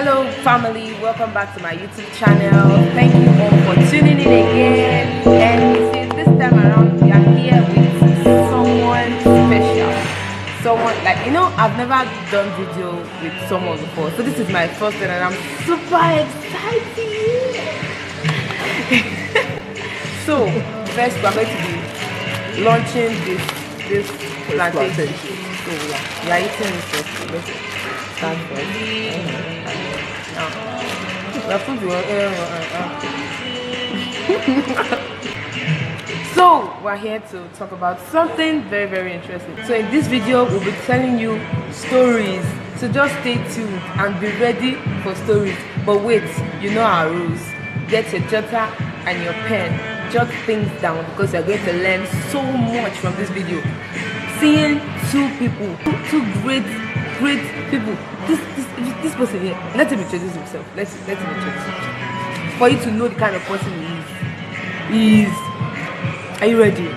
Hello family, welcome back to my YouTube channel. Thank you all for tuning in again. And you see, this time around we are here with someone special. Someone I've never done video with someone before. So this is my first one and I'm super excited. So first we're going to be launching this plantation. So we are eating this first. Let's start first. So we're here to talk about something very, very interesting. So in this video we'll be telling you stories, so just stay tuned and be ready for stories. But wait, you know our rules. Get your jotter and your pen, jot things down, because you're going to learn so much from this video. Seeing two people, two great people. This person here, let him introduce himself. Let him introduce himself. For you to know the kind of person he is. Are you ready?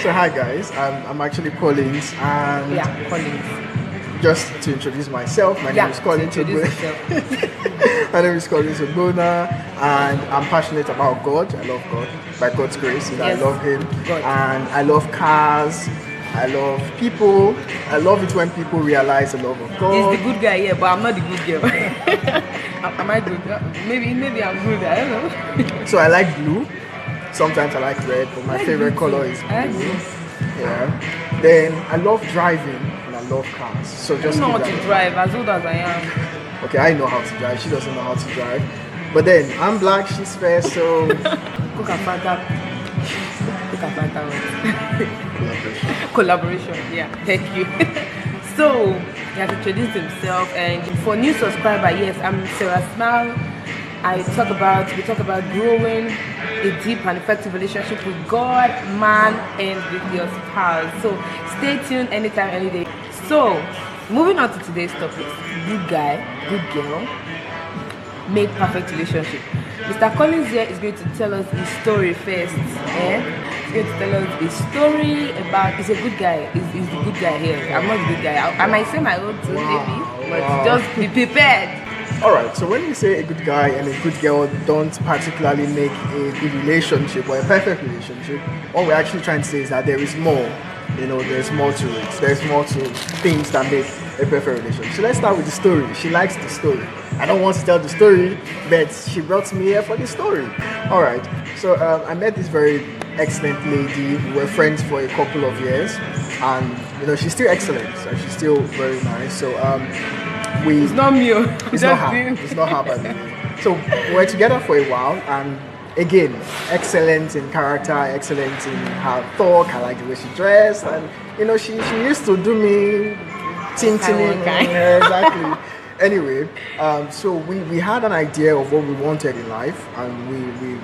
So hi guys, I'm actually Collins, and yeah, Collins. Just to introduce myself, my name is Collins. My name is Collins OGBONNA, and I'm passionate about God. I love God. By God's grace, yes. I love Him, God. And I love cars. I love people. I love it when people realize the love of God. He's the good guy here, but I'm not the good girl. Am I good? Maybe I'm good. I don't know. So I like blue. Sometimes I like red, but my favorite color is blue. Yeah. Then I love driving and I love cars. So just I don't know how to drive, as old as I am. Okay, I know how to drive. She doesn't know how to drive. But then I'm black, she's fair, so Cook and Fanta. Collaboration, yeah, thank you. So he has introduced himself, and for new subscriber, yes, I'm Sarah Smile. We talk about growing a deep and effective relationship with God, man, and with your spouse. So stay tuned anytime, any day. So moving on to today's topic: good guy, good girl, make perfect relationship. Mr. Collins here is going to tell us his story first. He's going to tell us his story about. He's a good guy. He's the good guy here. I'm not the good guy. I might say my own too, maybe, but just be prepared. Alright, so when we say a good guy and a good girl don't particularly make a good relationship or a perfect relationship, what we're actually trying to say is that there is more. There's more to it. There's more to things that make a perfect relationship. So let's start with the story. She likes the story. I don't want to tell the story, but she brought me here for the story. Alright, so I met this very excellent lady. We were friends for a couple of years, and she's still excellent. So she's still very nice. So it's not me. It's not her. It's not her, by the way. So we were together for a while, and again, excellent in character, excellent in her talk. I like the way she dressed, and she used to do me tinting. Exactly. Anyway, so we had an idea of what we wanted in life, and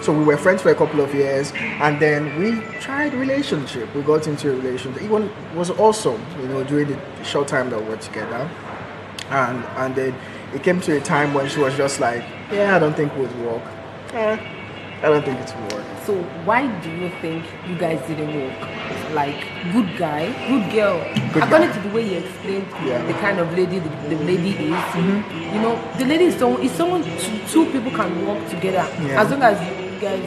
so we were friends for a couple of years, and then we tried relationship. We got into a relationship. It was awesome, during the short time that we were together. And then it came to a time when she was just like, I don't think it would work. I don't think it would work. So why do you think you guys didn't work? Like, good guy, good girl. According to the way you explained the kind of lady the lady is, the lady is someone two people can work together. As long as you guys,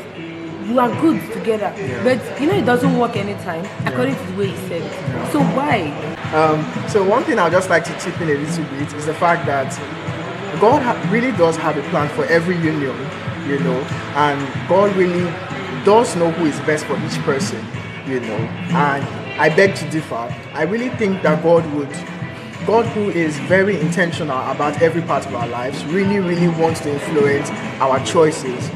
you are good together. But it doesn't work anytime, according to the way you said it. So why? So one thing I'd just like to chip in a little bit is the fact that God really does have a plan for every union, and God really does know who is best for each person, and I beg to differ. I really think that God, who is very intentional about every part of our lives, really, really wants to influence our choices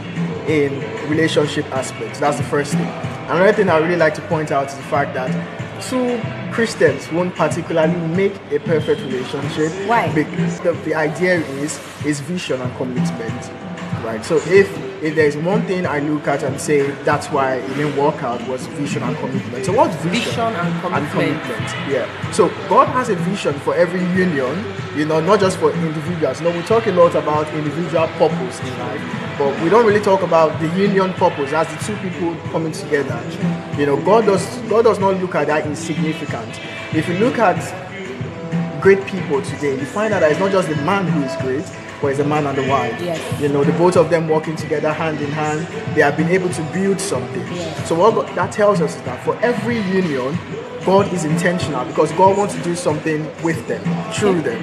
in relationship aspects. That's the first thing. Another thing I really like to point out is the fact that two Christians won't particularly make a perfect relationship. Why? Because the idea is vision and commitment, right? So if there's one thing I look at and say that's why it didn't work out, was vision and commitment. So what's vision and commitment? Yeah. So God has a vision for every union, not just for individuals. We talk a lot about individual purpose in life, but we don't really talk about the union purpose as the two people coming together. God does not look at that insignificant. If you look at great people today, you find out that it's not just the man who is great, but it's the man and the wife. Yes. You know, the both of them working together hand in hand, they have been able to build something. Yes. So what that tells us is that for every union, God is intentional because God wants to do something with them, through them.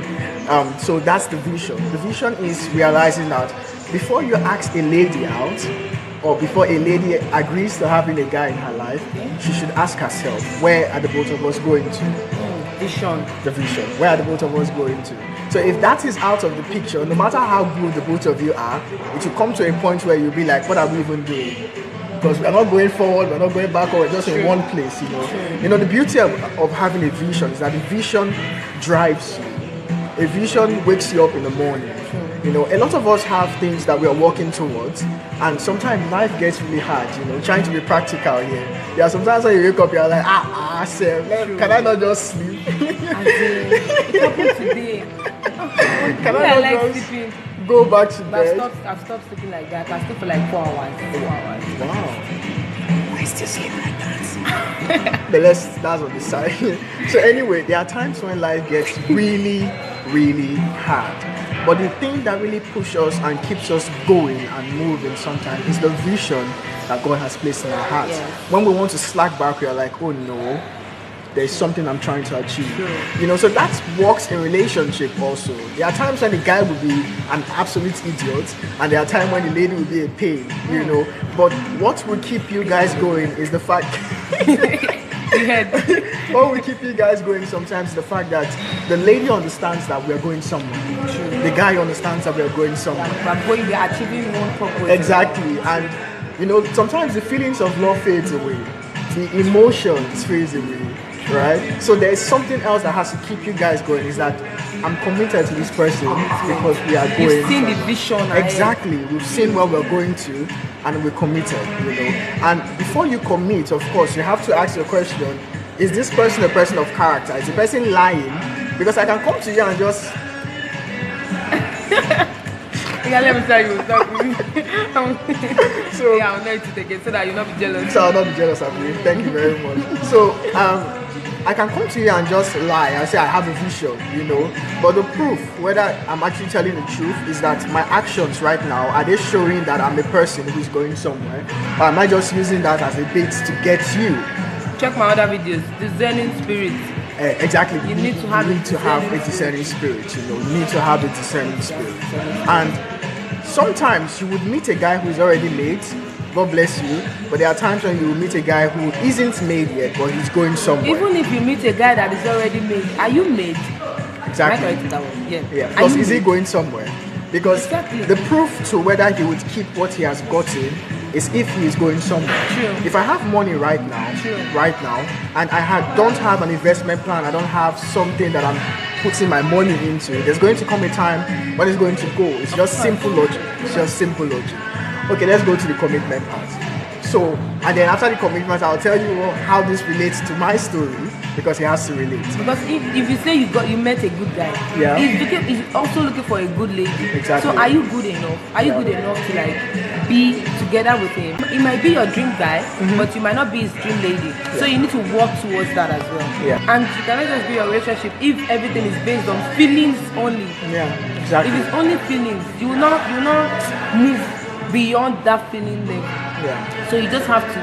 So that's the vision. The vision is realizing that before you ask a lady out, or before a lady agrees to having a guy in her life, she should ask herself, where are the both of us going to? Vision. The vision. Where are the both of us going to? So if that is out of the picture, no matter how good the both of you are, it will come to a point where you'll be like, what are we even doing? Because we're not going forward, we're not going backward, we're just in one place, you know. You know, the beauty of having a vision is that the vision drives you. A vision wakes you up in the morning. You know, a lot of us have things that we are working towards, and sometimes life gets really hard, you know, trying to be practical here. There are sometimes when you wake up, you're like, Sam, can I not just sleep? It happened today. Can I I not like just sleeping. go back to But bed? I've stopped sleeping like that. I sleep for like 4 hours. 4 hours. Wow. I still sleep like that. But that's on the side. So anyway, there are times when life gets really, really hard. But the thing that really pushes us and keeps us going and moving sometimes is the vision that God has placed in our hearts. Yes. When we want to slack back, we are like, oh no, there's something I'm trying to achieve. Sure. You know, so that works in relationship also. There are times when the guy will be an absolute idiot, and there are times when the lady will be a pain, you know. But what will keep you guys going is the fact what will keep you guys going sometimes is the fact that the lady understands that we are going somewhere. True. The guy understands that we are going somewhere. We are achieving one purpose. Exactly. And you know, sometimes the feelings of love fades away. The emotions fades away. Right? So there's something else that has to keep you guys going, is that I'm committed to this person because we are going. You've seen the vision. Exactly. We've seen where we're going to, and we're committed, you know. And before you commit, of course, you have to ask your question, is this person a person of character? Is the person lying? Because I can come to you and just... Yeah, let me tell you. So, yeah, I'll narrate it again so that you'll not be jealous. So I'll not be jealous of you. Thank you very much. So, I can come to you and just lie and say I have a vision, you know. But the proof, whether I'm actually telling the truth, is that my actions right now, are they showing that I'm a person who's going somewhere? Or am I just using that as a bait to get you? Check my other videos. Discerning spirit. Exactly. You need to have a discerning spirit, you know. You need to have a discerning spirit. And sometimes you would meet a guy who's already made, God bless you, but there are times when you will meet a guy who isn't made yet, but he's going somewhere. Even if you meet a guy that is already made, are you made? Exactly. That one? Yeah. Because is he going somewhere? Because exactly. The proof to whether he would keep what he has gotten is if he is going somewhere. True. If I have money right now, and I don't have an investment plan, I don't have something that I'm putting my money into, there's going to come a time when it's going to go. It's just simple logic. Okay, let's go to the commitment part. So, and then after the commitment, I'll tell you how this relates to my story, because it has to relate. Because if you say you met a good guy, he's also looking for a good lady. Exactly. So are you good enough? Are you good enough to like be together with him? It might be your dream guy, but you might not be his dream lady. So you need to work towards that as well. Yeah. And you cannot just be a relationship if everything is based on feelings only. Yeah, exactly. If it's only feelings, you will not move beyond that feeling level. Yeah. So you just have to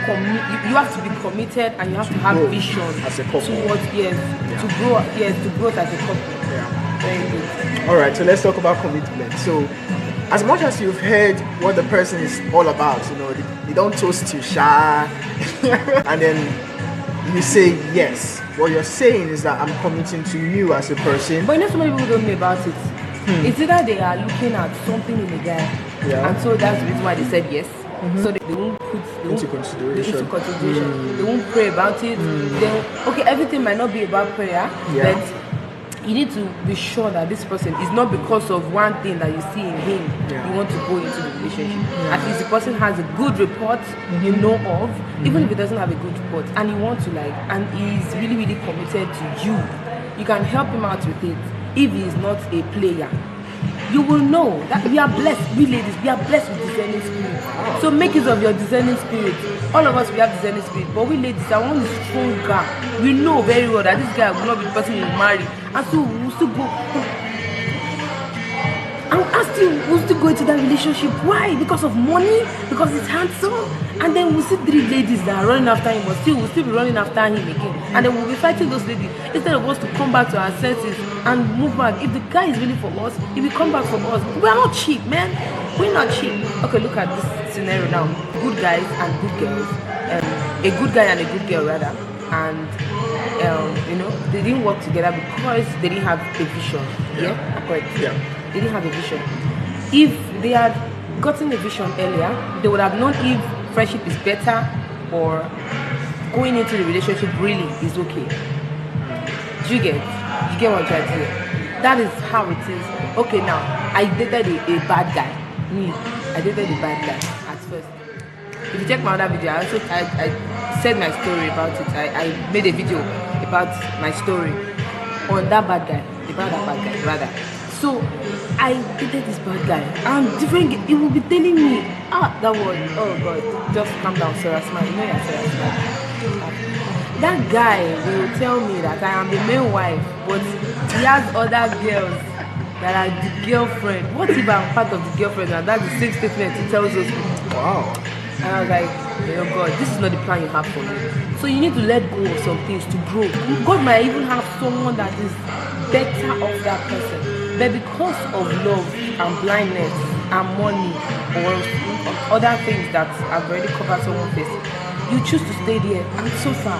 commit. You have to be committed, and you have to have vision as a couple. towards to grow as a couple. Yeah. Very good. All right. So let's talk about commitment. So, as much as you've heard what the person is all about, you know, they don't toast you, sha, and then you say yes. What you're saying is that I'm committing to you as a person. But you know, so many people don't know about it. It's either they are looking at something in the guy, and so that's the reason why they said yes. So they won't put into consideration. They won't pray about it. Okay, everything might not be about prayer, but you need to be sure that this person is not because of one thing that you see in him you want to go into the relationship. At least the person has a good report you know of, even if he doesn't have a good report, and you want to and he's really, really committed to you. You can help him out with it if he is not a player. you will know that we are blessed. We ladies, we are blessed with discerning spirit. So make use of your discerning spirit. All of us, we have discerning spirit, but we ladies, I want a strong guy. We know very well that this guy will not be the person we will marry, and so we'll still go. We'll still go into that relationship. Why? Because of money? Because it's handsome? And then we'll see 3 ladies that are running after him, but we'll still be running after him again. And then we'll be fighting those ladies instead of us to come back to our senses and move back. If the guy is really for us, he will come back for us. We are not cheap, man. We're not cheap. Okay, look at this scenario now. Good guys and good girls. A good guy and a good girl, rather. And they didn't work together because they didn't have a vision. Yeah? Correct. Yeah. They didn't have a vision. If they had gotten a vision earlier, they would have known if friendship is better or going into the relationship really is okay. Do you get what I'm trying to say? That is how it is. Okay, now I dated a bad guy. I dated a bad guy at first. If you check my other video, I said my story about it. I made a video about my story on that bad guy, about that bad guy rather. So I dated this bad guy, and he will be telling me, that word, oh God, just calm down, Sarah Smile. You know you're Sarah Smile. That guy will tell me that I am the main wife, but he has other girls that are the girlfriend. What if I'm part of the girlfriend? And that's the same statement he tells us. Wow. And I was like, oh God, this is not the plan you have for me. So you need to let go of some things to grow. God might even have someone that is better off that person. But because of love and blindness and money or other things that have already covered someone's face, you choose to stay there and suffer.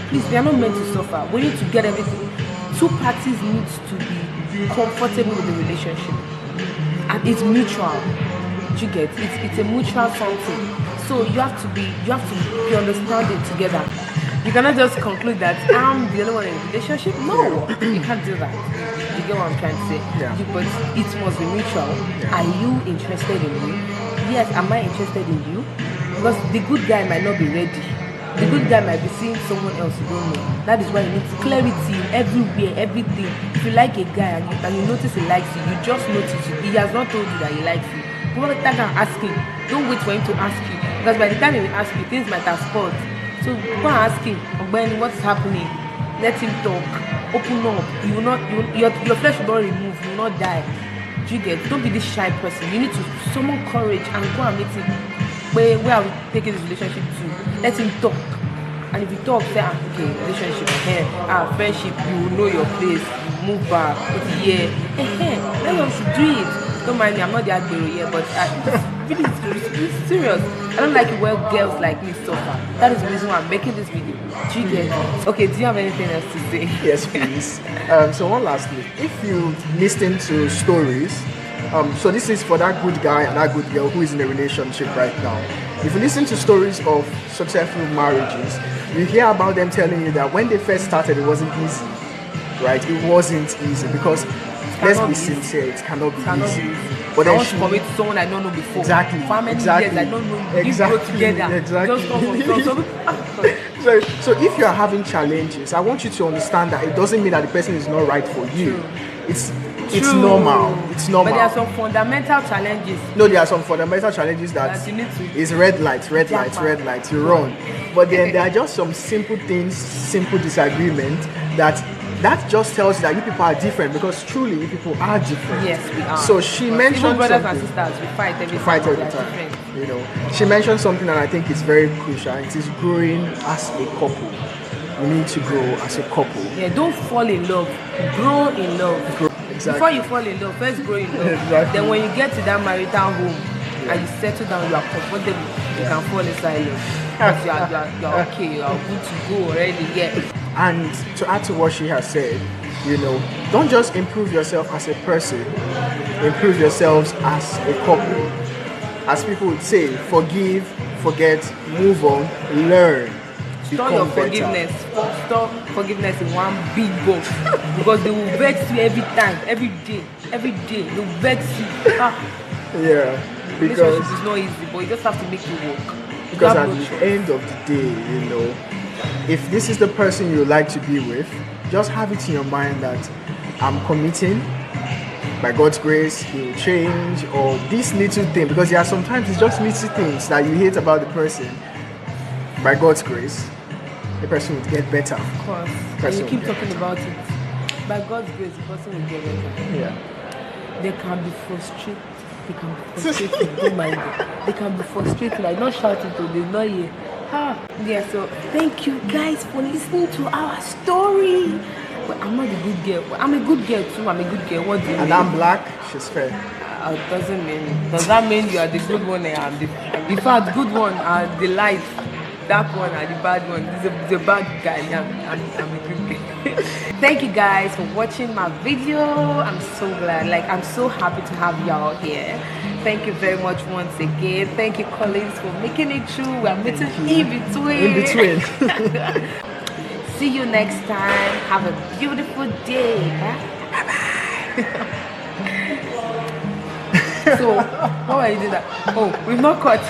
Please, we are not meant to suffer. We need to get everything. 2 parties need to be comfortable with the relationship. And it's mutual. You get it's a mutual something. So you have to be understanding together. You cannot just conclude that I'm the only one in a relationship. No, you can't do that. You get what I'm trying to say? Yeah. But it must be mutual. Yeah. Are you interested in me? Yes, am I interested in you? Because the good guy might not be ready. The good guy might be seeing someone else you don't know. That is why you need clarity everywhere, everything. If you like a guy and you notice he likes you just notice it. He has not told you that he likes you. Go back and ask him. Don't wait for him to ask you. Because by the time he will ask you, things might have spoiled. So go and ask him, when what's happening? Let him talk. Open up. Your flesh will not remove. You will not die. Do you get? Don't be this shy person. You need to summon courage and go and meet him. Where are we taking this relationship to? Let him talk. And if you talk, say, okay, relationship, friendship, you will know your place. You move back. Okay, let us do it. Don't mind me, I'm not the admiral here, but it's serious. I don't like it when girls like me suffer. That is the reason why I'm making this video. Do you get it? Okay, do you have anything else to say? Yes, please. So one last thing. If you listen to stories, so this is for that good guy and that good girl who is in a relationship right now. If you listen to stories of successful marriages, you hear about them telling you that when they first started, it wasn't easy, right? It wasn't easy because, let's be sincere, it cannot be easy. But then she commit someone I don't know before. Exactly. For how many years I don't know. Exactly. Go together. Exactly. Just come from so if you are having challenges, I want you to understand that it doesn't mean that the person is not right for you. True. It's normal. It's normal. But there are some fundamental challenges. No, there are some fundamental challenges that you need to. Is red lights. You run. But then there are just some simple things, simple disagreement that just tells you that you people are different, because truly you people are different. Yes, we are. So she mentioned even brothers something. and sisters, we fight every time. You know, she mentioned something that I think is very crucial. It is growing as a couple. You need to grow as a couple. Yeah, don't fall in love. Grow in love. Exactly. Before you fall in love, first grow in love. Exactly. Then when you get to that marital home and you settle down, you are comfortable, you can fall inside love. Because you're okay, you're good to go already. Yeah. And to add to what she has said, you know, don't just improve yourself as a person, improve yourselves as a couple. As people would say, forgive, forget, move on, learn. Store your forgiveness. Store forgiveness in one big box. Because they will vex you every time, every day. They will vex you. Yeah. Because relationship is not easy, but you just have to make it work. Because at the end of the day, you know, if this is the person you like to be with, just have it in your mind that I'm committing by God's grace, he will change, or this little thing, because there are sometimes it's just little things that you hate about the person. By God's grace, the person will get better. Of course. And you keep talking about it. By God's grace, the person will get better. Yeah. They can be frustrated. They can be frustrated. Don't mind them. They can be frustrated. I don't shout it to them. Not here. Yeah, so thank you guys for listening to our story. But I'm not a good girl. But I'm a good girl too. I'm a good girl. What do you mean? And I'm black, she's fair. Does that mean you are the good one and I'm the in fact good one and the light, dark one and the bad one? The bad guy. I'm a good girl. Thank you guys for watching my video. I'm so glad. Like, I'm so happy to have y'all here. Thank you very much once again. Thank you, colleagues, for making it through. We're meeting in between. In between. See you next time. Have a beautiful day. Bye-bye. So, why are you doing that? Oh, we've not cut.